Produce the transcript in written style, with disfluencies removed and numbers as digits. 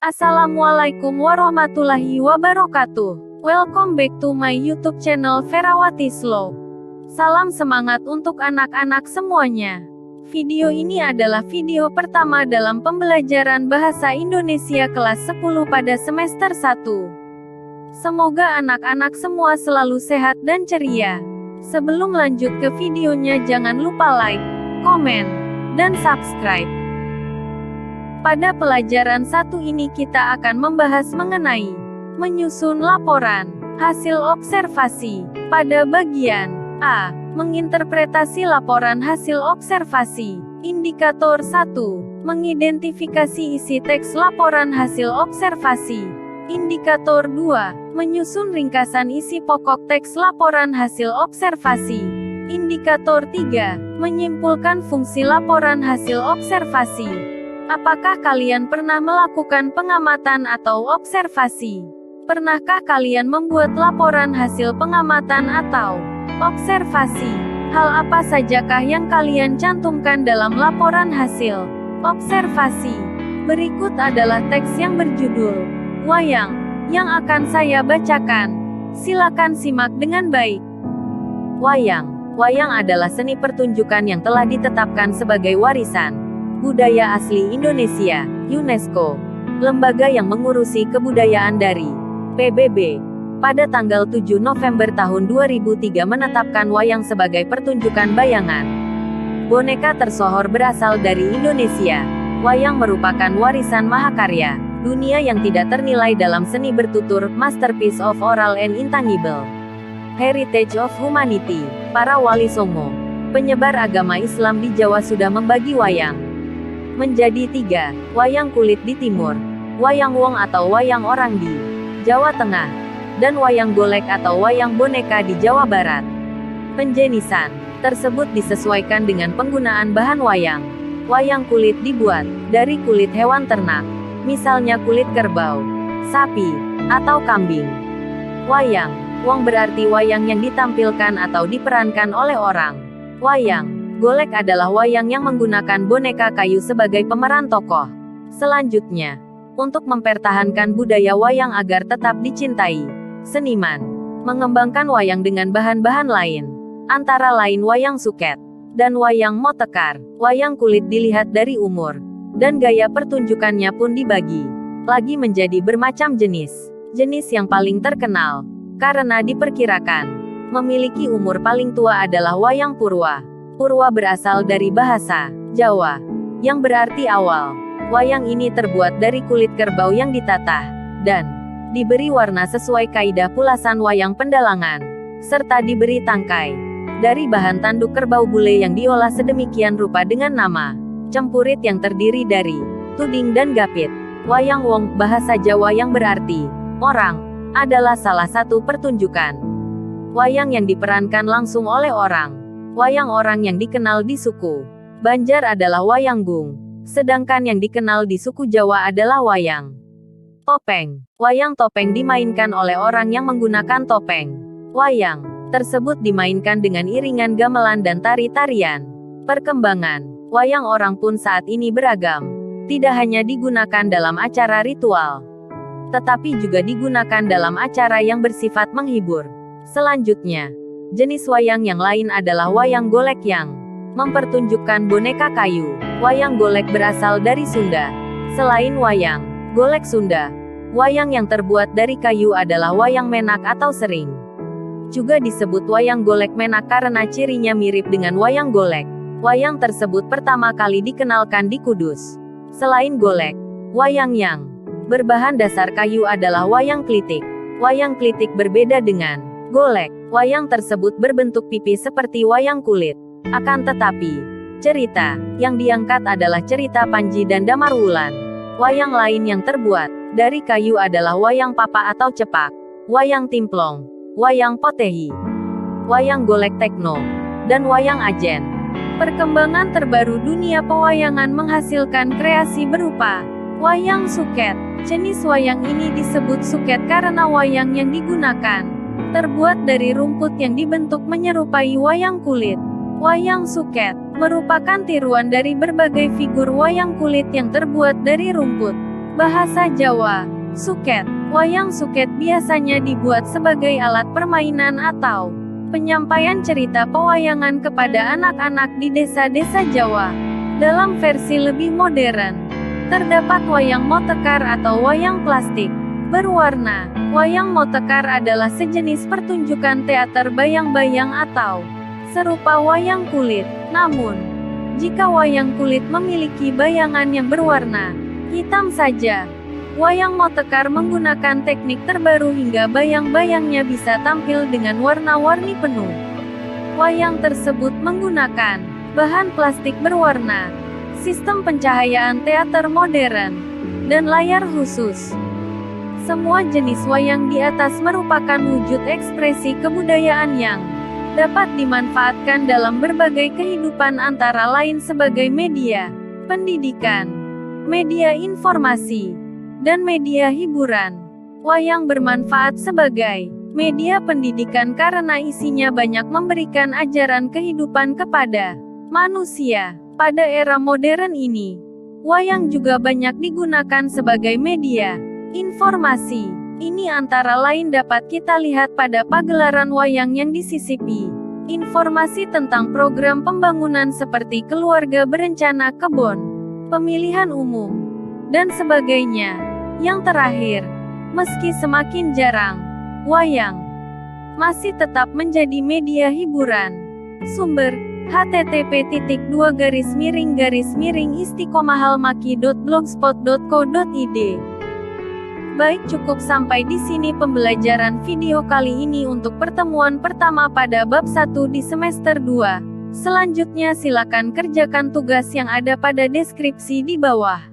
Assalamualaikum warahmatullahi wabarakatuh. Welcome back to my YouTube channel Ferawati Slow. Salam semangat untuk anak-anak semuanya. Video ini adalah video pertama dalam pembelajaran Bahasa Indonesia kelas 10 pada semester 1. Semoga anak-anak semua selalu sehat dan ceria. Sebelum lanjut ke videonya, jangan lupa like, komen, dan subscribe. Pada pelajaran 1 ini kita akan membahas mengenai menyusun laporan hasil observasi. Pada bagian A, menginterpretasi laporan hasil observasi. Indikator 1, mengidentifikasi isi teks laporan hasil observasi. Indikator 2, menyusun ringkasan isi pokok teks laporan hasil observasi. Indikator 3, menyimpulkan fungsi laporan hasil observasi. Apakah kalian pernah melakukan pengamatan atau observasi? Pernahkah kalian membuat laporan hasil pengamatan atau observasi? Hal apa sajakah yang kalian cantumkan dalam laporan hasil observasi? Berikut adalah teks yang berjudul Wayang yang akan saya bacakan. Silakan simak dengan baik. Wayang. Wayang adalah seni pertunjukan yang telah ditetapkan sebagai warisan budaya asli Indonesia, UNESCO, lembaga yang mengurusi kebudayaan dari PBB, pada tanggal 7 November tahun 2003 menetapkan wayang sebagai pertunjukan bayangan. Boneka tersohor berasal dari Indonesia. Wayang merupakan warisan mahakarya dunia yang tidak ternilai dalam seni bertutur, masterpiece of oral and intangible heritage of humanity. Para wali songo, penyebar agama Islam di Jawa sudah membagi wayang menjadi 3, wayang kulit di timur, wayang wong atau wayang orang di Jawa Tengah, dan wayang golek atau wayang boneka di Jawa Barat. Penjenisan tersebut disesuaikan dengan penggunaan bahan wayang. Wayang kulit dibuat dari kulit hewan ternak, misalnya kulit kerbau, sapi, atau kambing. Wayang wong berarti wayang yang ditampilkan atau diperankan oleh orang. Wayang golek adalah wayang yang menggunakan boneka kayu sebagai pemeran tokoh. Selanjutnya, untuk mempertahankan budaya wayang agar tetap dicintai, seniman mengembangkan wayang dengan bahan-bahan lain, antara lain wayang suket dan wayang motekar. Wayang kulit dilihat dari umur, dan gaya pertunjukannya pun dibagi lagi menjadi bermacam jenis. Jenis yang paling terkenal, karena diperkirakan memiliki umur paling tua adalah wayang purwa. Purwa berasal dari bahasa Jawa, yang berarti awal. Wayang ini terbuat dari kulit kerbau yang ditatah, dan diberi warna sesuai kaidah pulasan wayang pendalangan, serta diberi tangkai dari bahan tanduk kerbau bule yang diolah sedemikian rupa dengan nama cempurit yang terdiri dari tuding dan gapit. Wayang wong, bahasa Jawa yang berarti orang, adalah salah satu pertunjukan wayang yang diperankan langsung oleh orang. Wayang orang yang dikenal di suku Banjar adalah wayang gung, sedangkan yang dikenal di suku Jawa adalah wayang topeng. Wayang topeng dimainkan oleh orang yang menggunakan topeng. Wayang tersebut dimainkan dengan iringan gamelan dan tari-tarian. Perkembangan wayang orang pun saat ini beragam. Tidak hanya digunakan dalam acara ritual, tetapi juga digunakan dalam acara yang bersifat menghibur. Selanjutnya, jenis wayang yang lain adalah wayang golek yang mempertunjukkan boneka kayu. Wayang golek berasal dari Sunda. Selain wayang golek Sunda, wayang yang terbuat dari kayu adalah wayang menak atau sering juga disebut wayang golek menak karena cirinya mirip dengan wayang golek. Wayang tersebut pertama kali dikenalkan di Kudus. Selain golek, wayang yang berbahan dasar kayu adalah wayang klitik. Wayang klitik berbeda dengan golek. Wayang tersebut berbentuk pipih seperti wayang kulit. Akan tetapi, cerita yang diangkat adalah cerita Panji dan Damarwulan. Wayang lain yang terbuat dari kayu adalah wayang papa atau cepak, wayang timplong, wayang potehi, wayang golek tekno, dan wayang ajen. Perkembangan terbaru dunia pewayangan menghasilkan kreasi berupa wayang suket. Jenis wayang ini disebut suket karena wayang yang digunakan terbuat dari rumput yang dibentuk menyerupai wayang kulit. Wayang suket merupakan tiruan dari berbagai figur wayang kulit yang terbuat dari rumput. Bahasa Jawa. Suket. Wayang suket biasanya dibuat sebagai alat permainan atau penyampaian cerita pewayangan kepada anak-anak di desa-desa Jawa. Dalam versi lebih modern, terdapat wayang motekar atau wayang plastik berwarna. Wayang motekar adalah sejenis pertunjukan teater bayang-bayang atau serupa wayang kulit. Namun, jika wayang kulit memiliki bayangan yang berwarna hitam saja, wayang motekar menggunakan teknik terbaru hingga bayang-bayangnya bisa tampil dengan warna-warni penuh. Wayang tersebut menggunakan bahan plastik berwarna, sistem pencahayaan teater modern, dan layar khusus. Semua jenis wayang di atas merupakan wujud ekspresi kebudayaan yang dapat dimanfaatkan dalam berbagai kehidupan antara lain sebagai media pendidikan, media informasi, dan media hiburan. Wayang bermanfaat sebagai media pendidikan karena isinya banyak memberikan ajaran kehidupan kepada manusia. Pada era modern ini, wayang juga banyak digunakan sebagai media informasi. Ini antara lain dapat kita lihat pada pagelaran wayang yang disisipi informasi tentang program pembangunan seperti keluarga berencana, kebun, pemilihan umum, dan sebagainya. Yang terakhir, meski semakin jarang, wayang masih tetap menjadi media hiburan. Sumber: http://istiqomahalmaki.blogspot.co.id. Baik, cukup sampai di sini pembelajaran video kali ini untuk pertemuan pertama pada bab 1 di semester 2. Selanjutnya silakan kerjakan tugas yang ada pada deskripsi di bawah.